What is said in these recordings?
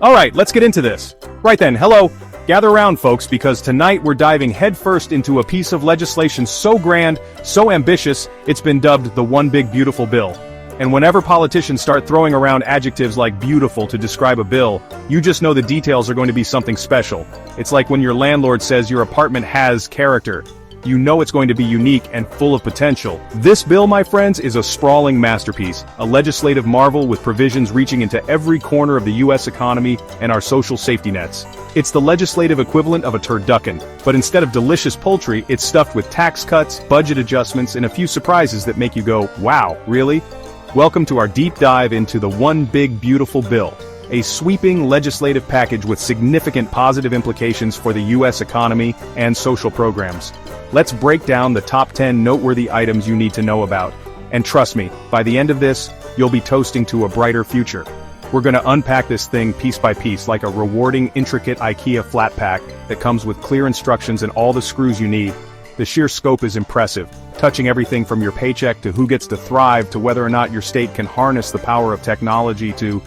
Alright, let's get into this. Right then, hello. Gather around, folks, because tonight we're diving headfirst into a piece of legislation so grand, so ambitious, it's been dubbed the One Big Beautiful Bill. And whenever politicians start throwing around adjectives like beautiful to describe a bill, you just know the details are going to be something special. It's like when your landlord says your apartment has character. You know it's going to be unique and full of potential. This bill, my friends, is a sprawling masterpiece, a legislative marvel with provisions reaching into every corner of the US economy and our social safety nets. It's the legislative equivalent of a turducken, but instead of delicious poultry, it's stuffed with tax cuts, budget adjustments, and a few surprises that make you go, wow, really? Welcome to our deep dive into the One Big Beautiful Bill, a sweeping legislative package with significant positive implications for the US economy and social programs. Let's break down the top 10 noteworthy items you need to know about. And trust me, by the end of this, you'll be toasting to a brighter future. We're gonna unpack this thing piece by piece like a rewarding, intricate IKEA flat pack that comes with clear instructions and all the screws you need. The sheer scope is impressive, touching everything from your paycheck to who gets to thrive to whether or not your state can harness the power of technology to,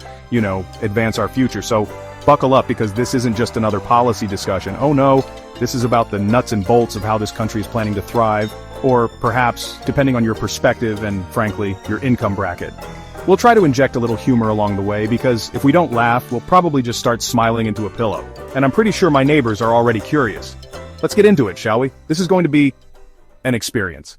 advance our future. So, buckle up because this isn't just another policy discussion. Oh no, this is about the nuts and bolts of how this country is planning to thrive, or perhaps, depending on your perspective and, frankly, your income bracket. We'll try to inject a little humor along the way because if we don't laugh, we'll probably just start smiling into a pillow. And I'm pretty sure my neighbors are already curious. Let's get into it, shall we? This is going to be an experience.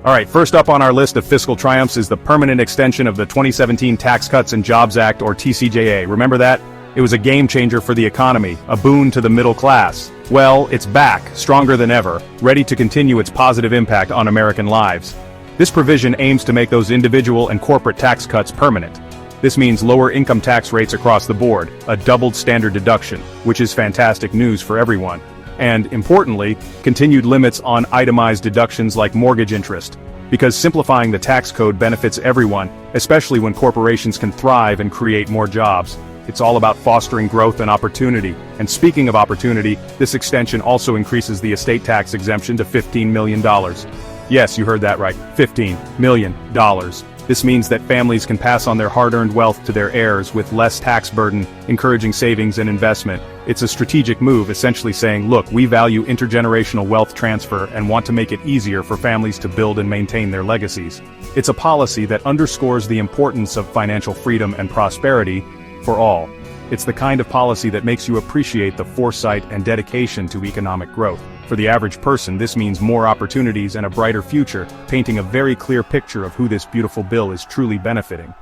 Alright, first up on our list of fiscal triumphs is the permanent extension of the 2017 Tax Cuts and Jobs Act, or TCJA. Remember that? It was a game changer for the economy, a boon to the middle class. Well, it's back, stronger than ever, ready to continue its positive impact on American lives. This provision aims to make those individual and corporate tax cuts permanent. This means lower income tax rates across the board, a doubled standard deduction, which is fantastic news for everyone. And, importantly, continued limits on itemized deductions like mortgage interest. Because simplifying the tax code benefits everyone, especially when corporations can thrive and create more jobs. It's all about fostering growth and opportunity. And speaking of opportunity, this extension also increases the estate tax exemption to $15 million. Yes, you heard that right, $15 million. This means that families can pass on their hard-earned wealth to their heirs with less tax burden, encouraging savings and investment. It's a strategic move, essentially saying, look, we value intergenerational wealth transfer and want to make it easier for families to build and maintain their legacies. It's a policy that underscores the importance of financial freedom and prosperity for all. It's the kind of policy that makes you appreciate the foresight and dedication to economic growth. For the average person, this means more opportunities and a brighter future, painting a very clear picture of who this beautiful bill is truly benefiting.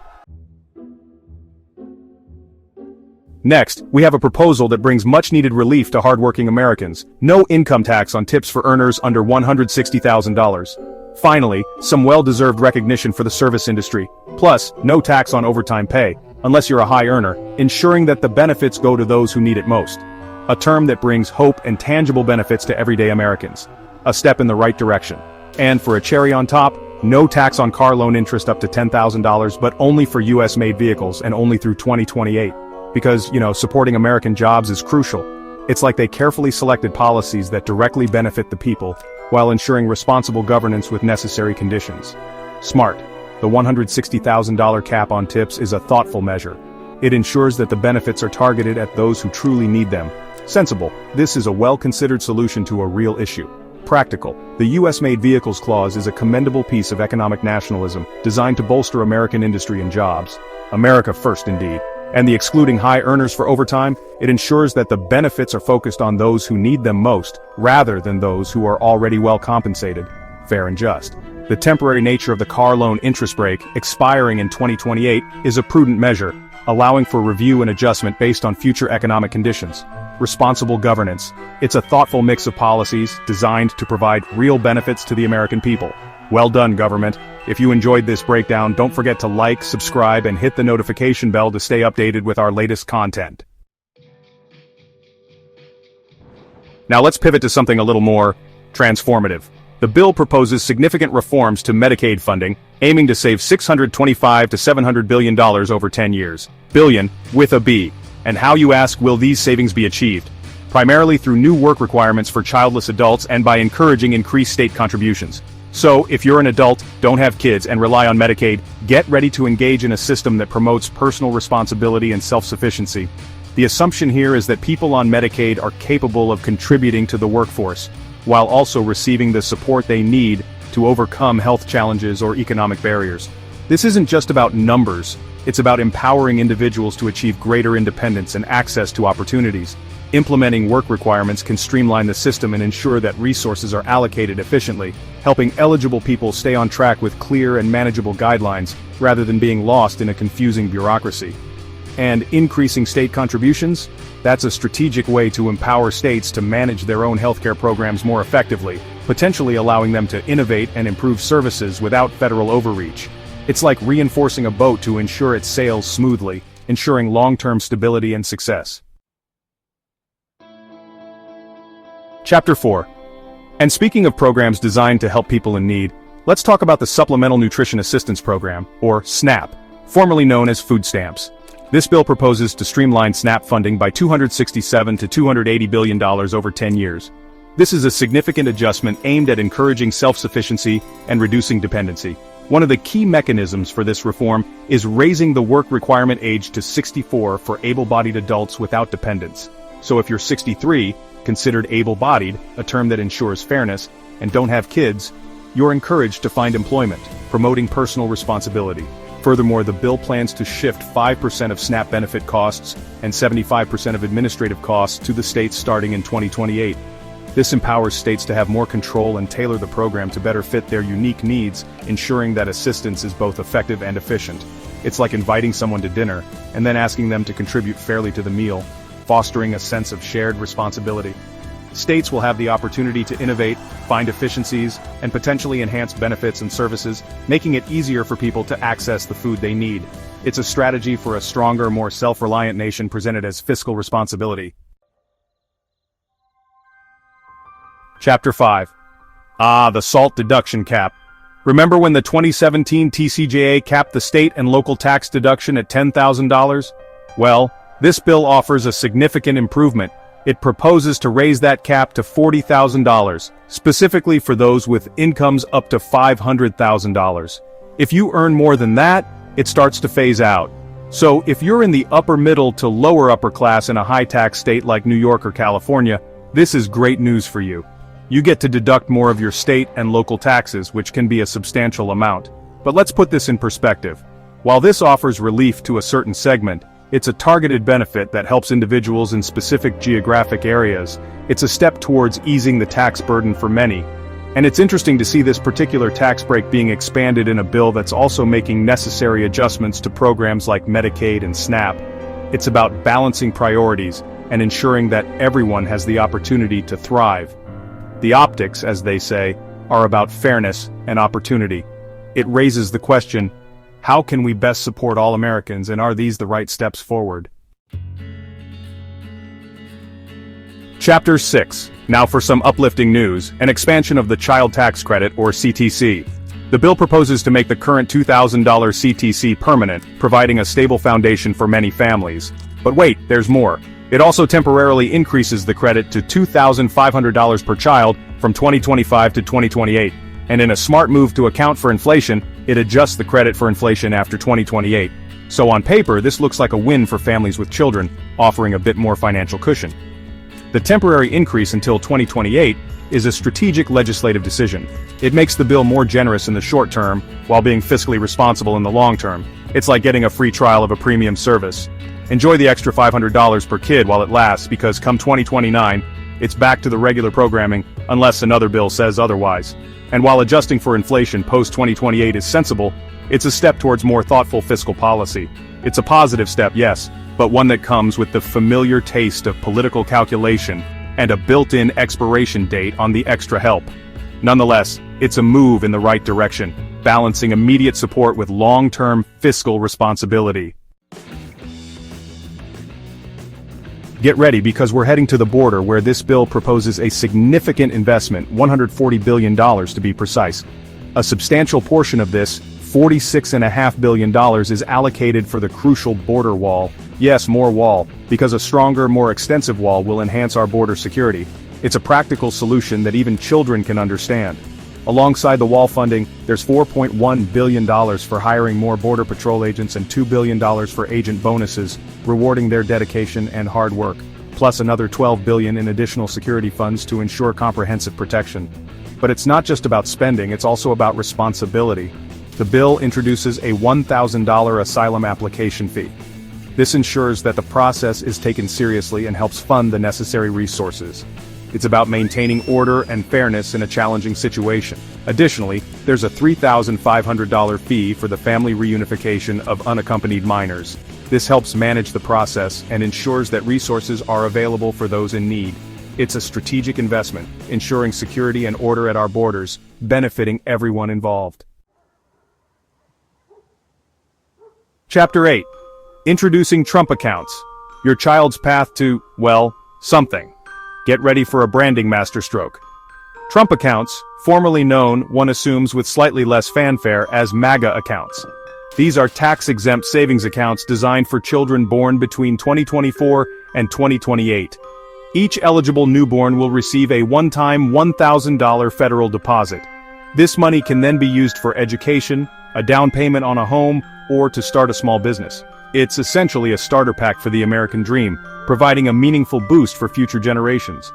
Next, we have a proposal that brings much-needed relief to hardworking Americans. No income tax on tips for earners under $160,000. Finally, some well-deserved recognition for the service industry. Plus, no tax on overtime pay, unless you're a high earner, ensuring that the benefits go to those who need it most. A term that brings hope and tangible benefits to everyday Americans. A step in the right direction. And for a cherry on top, no tax on car loan interest up to $10,000, but only for US-made vehicles and only through 2028. Because, supporting American jobs is crucial. It's like they carefully selected policies that directly benefit the people, while ensuring responsible governance with necessary conditions. Smart. The $160,000 cap on tips is a thoughtful measure. It ensures that the benefits are targeted at those who truly need them. Sensible. This is a well-considered solution to a real issue. Practical. The US-made vehicles clause is a commendable piece of economic nationalism, designed to bolster American industry and jobs. America first indeed. And the excluding high earners for overtime, it ensures that the benefits are focused on those who need them most, rather than those who are already well compensated. Fair and just. The temporary nature of the car loan interest break, expiring in 2028, is a prudent measure, allowing for review and adjustment based on future economic conditions. Responsible governance. It's a thoughtful mix of policies designed to provide real benefits to the American people. Well done, government. If you enjoyed this breakdown, don't forget to like, subscribe, and hit the notification bell to stay updated with our latest content. Now let's pivot to something a little more transformative. The bill proposes significant reforms to Medicaid funding, aiming to save $625 to $700 billion over 10 years. Billion, with a B. And how, you ask, will these savings be achieved? Primarily through new work requirements for childless adults and by encouraging increased state contributions. So, if you're an adult, don't have kids, and rely on Medicaid, get ready to engage in a system that promotes personal responsibility and self-sufficiency. The assumption here is that people on Medicaid are capable of contributing to the workforce, while also receiving the support they need to overcome health challenges or economic barriers. This isn't just about numbers, it's about empowering individuals to achieve greater independence and access to opportunities. Implementing work requirements can streamline the system and ensure that resources are allocated efficiently, helping eligible people stay on track with clear and manageable guidelines, rather than being lost in a confusing bureaucracy. And increasing state contributions? That's a strategic way to empower states to manage their own healthcare programs more effectively, potentially allowing them to innovate and improve services without federal overreach. It's like reinforcing a boat to ensure it sails smoothly, ensuring long-term stability and success. Chapter 4. And speaking of programs designed to help people in need, let's talk about the Supplemental Nutrition Assistance Program, or SNAP, formerly known as food stamps. This bill proposes to streamline SNAP funding by $267 to $280 billion over 10 years. This is a significant adjustment aimed at encouraging self-sufficiency and reducing dependency. One of the key mechanisms for this reform is raising the work requirement age to 64 for able-bodied adults without dependents. So if you're 63, considered able-bodied, a term that ensures fairness, and don't have kids, you're encouraged to find employment, promoting personal responsibility. Furthermore, the bill plans to shift 5% of SNAP benefit costs and 75% of administrative costs to the states starting in 2028. This empowers states to have more control and tailor the program to better fit their unique needs, ensuring that assistance is both effective and efficient. It's like inviting someone to dinner, and then asking them to contribute fairly to the meal, fostering a sense of shared responsibility. States will have the opportunity to innovate, find efficiencies, and potentially enhance benefits and services, making it easier for people to access the food they need. It's a strategy for a stronger, more self-reliant nation presented as fiscal responsibility. Chapter 5. The SALT deduction cap. Remember when the 2017 TCJA capped the state and local tax deduction at $10,000? Well, this bill offers a significant improvement. It proposes to raise that cap to $40,000, specifically for those with incomes up to $500,000. If you earn more than that, it starts to phase out. So if you're in the upper middle to lower upper class in a high-tax state like New York or California, this is great news for you. You get to deduct more of your state and local taxes, which can be a substantial amount. But let's put this in perspective. While this offers relief to a certain segment, it's a targeted benefit that helps individuals in specific geographic areas. It's a step towards easing the tax burden for many. And it's interesting to see this particular tax break being expanded in a bill that's also making necessary adjustments to programs like Medicaid and SNAP. It's about balancing priorities and ensuring that everyone has the opportunity to thrive. The optics, as they say, are about fairness and opportunity. It raises the question, how can we best support all Americans, and are these the right steps forward? Chapter 6. Now for some uplifting news, an expansion of the Child Tax Credit, or CTC. The bill proposes to make the current $2,000 CTC permanent, providing a stable foundation for many families. But wait, there's more. It also temporarily increases the credit to $2,500 per child from 2025 to 2028. And in a smart move to account for inflation, it adjusts the credit for inflation after 2028. So on paper, this looks like a win for families with children, offering a bit more financial cushion. The temporary increase until 2028 is a strategic legislative decision. It makes the bill more generous in the short term, while being fiscally responsible in the long term. It's like getting a free trial of a premium service. Enjoy the extra $500 per kid while it lasts, because come 2029, it's back to the regular programming, unless another bill says otherwise. And while adjusting for inflation post-2028 is sensible, it's a step towards more thoughtful fiscal policy. It's a positive step, yes, but one that comes with the familiar taste of political calculation and a built-in expiration date on the extra help. Nonetheless, it's a move in the right direction, balancing immediate support with long-term fiscal responsibility. Get ready, because we're heading to the border where this bill proposes a significant investment, $140 billion to be precise. A substantial portion of this, $46.5 billion, is allocated for the crucial border wall. Yes, more wall, because a stronger, more extensive wall will enhance our border security. It's a practical solution that even children can understand. Alongside the wall funding, there's $4.1 billion for hiring more Border Patrol agents and $2 billion for agent bonuses, rewarding their dedication and hard work, plus another $12 billion in additional security funds to ensure comprehensive protection. But it's not just about spending, it's also about responsibility. The bill introduces a $1,000 asylum application fee. This ensures that the process is taken seriously and helps fund the necessary resources. It's about maintaining order and fairness in a challenging situation. Additionally, there's a $3,500 fee for the family reunification of unaccompanied minors. This helps manage the process and ensures that resources are available for those in need. It's a strategic investment, ensuring security and order at our borders, benefiting everyone involved. Chapter 8. Introducing Trump accounts. Your child's path to, well, something. Get ready for a branding masterstroke. Trump accounts, formerly known, one assumes with slightly less fanfare, as MAGA accounts. These are tax-exempt savings accounts designed for children born between 2024 and 2028. Each eligible newborn will receive a one-time $1,000 federal deposit. This money can then be used for education, a down payment on a home, or to start a small business. It's essentially a starter pack for the American dream, providing a meaningful boost for future generations.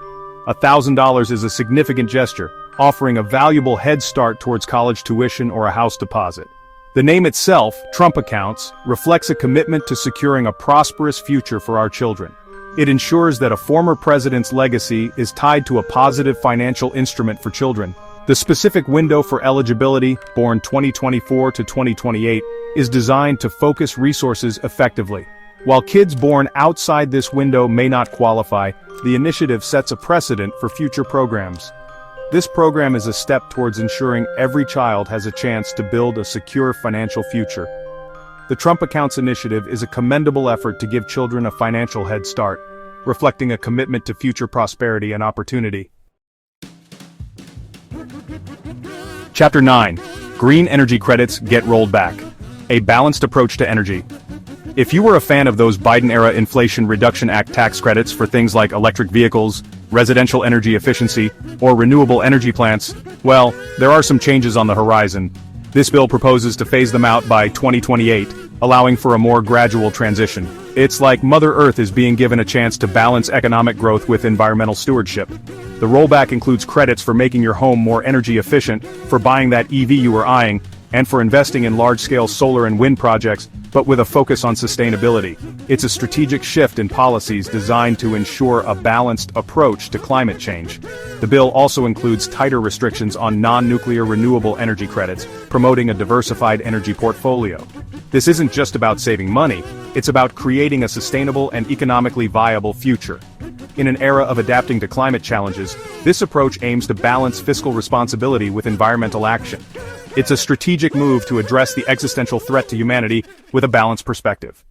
$1,000 is a significant gesture, offering a valuable head start towards college tuition or a house deposit. The name itself, Trump accounts, reflects a commitment to securing a prosperous future for our children. It ensures that a former president's legacy is tied to a positive financial instrument for children. The specific window for eligibility, born 2024 to 2028, is designed to focus resources effectively. While kids born outside this window may not qualify, the initiative sets a precedent for future programs. This program is a step towards ensuring every child has a chance to build a secure financial future. The Trump Accounts initiative is a commendable effort to give children a financial head start, reflecting a commitment to future prosperity and opportunity. Chapter 9. Green energy credits get rolled back. A balanced approach to energy. If you were a fan of those Biden-era Inflation Reduction Act tax credits for things like electric vehicles, residential energy efficiency, or renewable energy plants, well, there are some changes on the horizon. This bill proposes to phase them out by 2028, allowing for a more gradual transition. It's like Mother Earth is being given a chance to balance economic growth with environmental stewardship. The rollback includes credits for making your home more energy efficient, for buying that EV you were eyeing, and for investing in large-scale solar and wind projects, but with a focus on sustainability. It's a strategic shift in policies designed to ensure a balanced approach to climate change. The bill also includes tighter restrictions on non-nuclear renewable energy credits, promoting a diversified energy portfolio. This isn't just about saving money, it's about creating a sustainable and economically viable future. In an era of adapting to climate challenges, this approach aims to balance fiscal responsibility with environmental action. It's a strategic move to address the existential threat to humanity with a balanced perspective.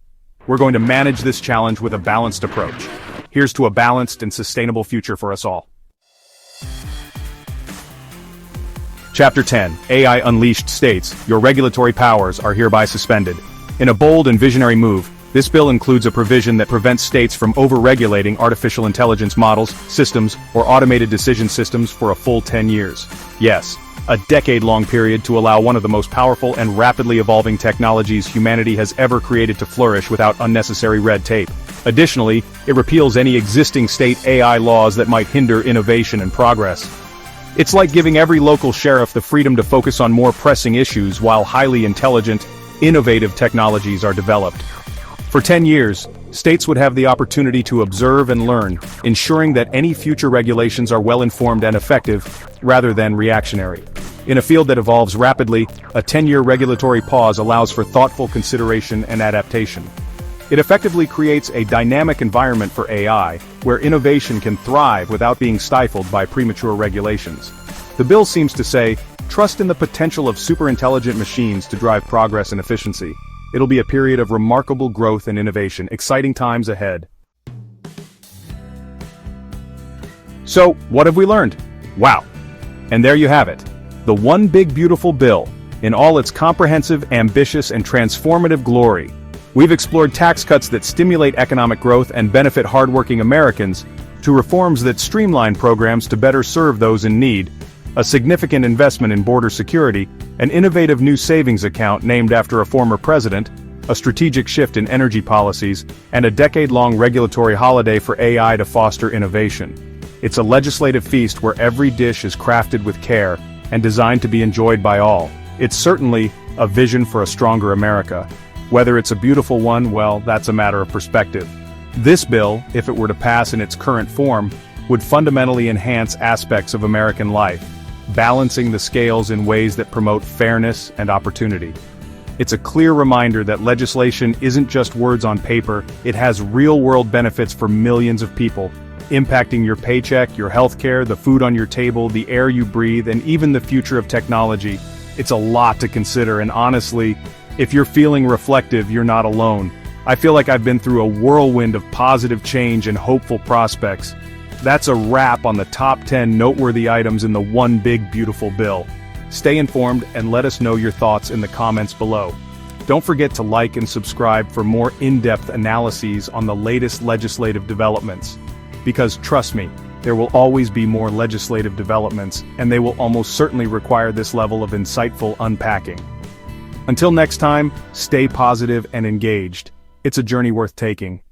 We're going to manage this challenge with a balanced approach. Here's to a balanced and sustainable future for us all. Chapter 10. AI Unleashed states, your regulatory powers are hereby suspended. In a bold and visionary move, this bill includes a provision that prevents states from over-regulating artificial intelligence models, systems, or automated decision systems for a full 10 years. Yes, a decade-long period to allow one of the most powerful and rapidly evolving technologies humanity has ever created to flourish without unnecessary red tape. Additionally, it repeals any existing state AI laws that might hinder innovation and progress. It's like giving every local sheriff the freedom to focus on more pressing issues while highly intelligent, innovative technologies are developed. For 10 years, states would have the opportunity to observe and learn, ensuring that any future regulations are well-informed and effective, rather than reactionary. In a field that evolves rapidly, a 10-year regulatory pause allows for thoughtful consideration and adaptation. It effectively creates a dynamic environment for AI, where innovation can thrive without being stifled by premature regulations. The bill seems to say, trust in the potential of superintelligent machines to drive progress and efficiency. It'll be a period of remarkable growth and innovation, exciting times ahead. So, what have we learned? Wow! And there you have it. The One Big Beautiful Bill, in all its comprehensive, ambitious, and transformative glory. We've explored tax cuts that stimulate economic growth and benefit hardworking Americans, to reforms that streamline programs to better serve those in need, a significant investment in border security, an innovative new savings account named after a former president, a strategic shift in energy policies, and a decade-long regulatory holiday for AI to foster innovation. It's a legislative feast where every dish is crafted with care and designed to be enjoyed by all. It's certainly a vision for a stronger America. Whether it's a beautiful one, well, that's a matter of perspective. This bill, if it were to pass in its current form, would fundamentally enhance aspects of American life, balancing the scales in ways that promote fairness and opportunity. It's a clear reminder that legislation isn't just words on paper, it has real-world benefits for millions of people, impacting your paycheck, your healthcare, the food on your table, the air you breathe, and even the future of technology. It's a lot to consider, and honestly, if you're feeling reflective, you're not alone. I feel like I've been through a whirlwind of positive change and hopeful prospects. That's a wrap on the top 10 noteworthy items in the One Big Beautiful Bill. Stay informed and let us know your thoughts in the comments below. Don't forget to like and subscribe for more in-depth analyses on the latest legislative developments. Because trust me, there will always be more legislative developments, and they will almost certainly require this level of insightful unpacking. Until next time, stay positive and engaged. It's a journey worth taking.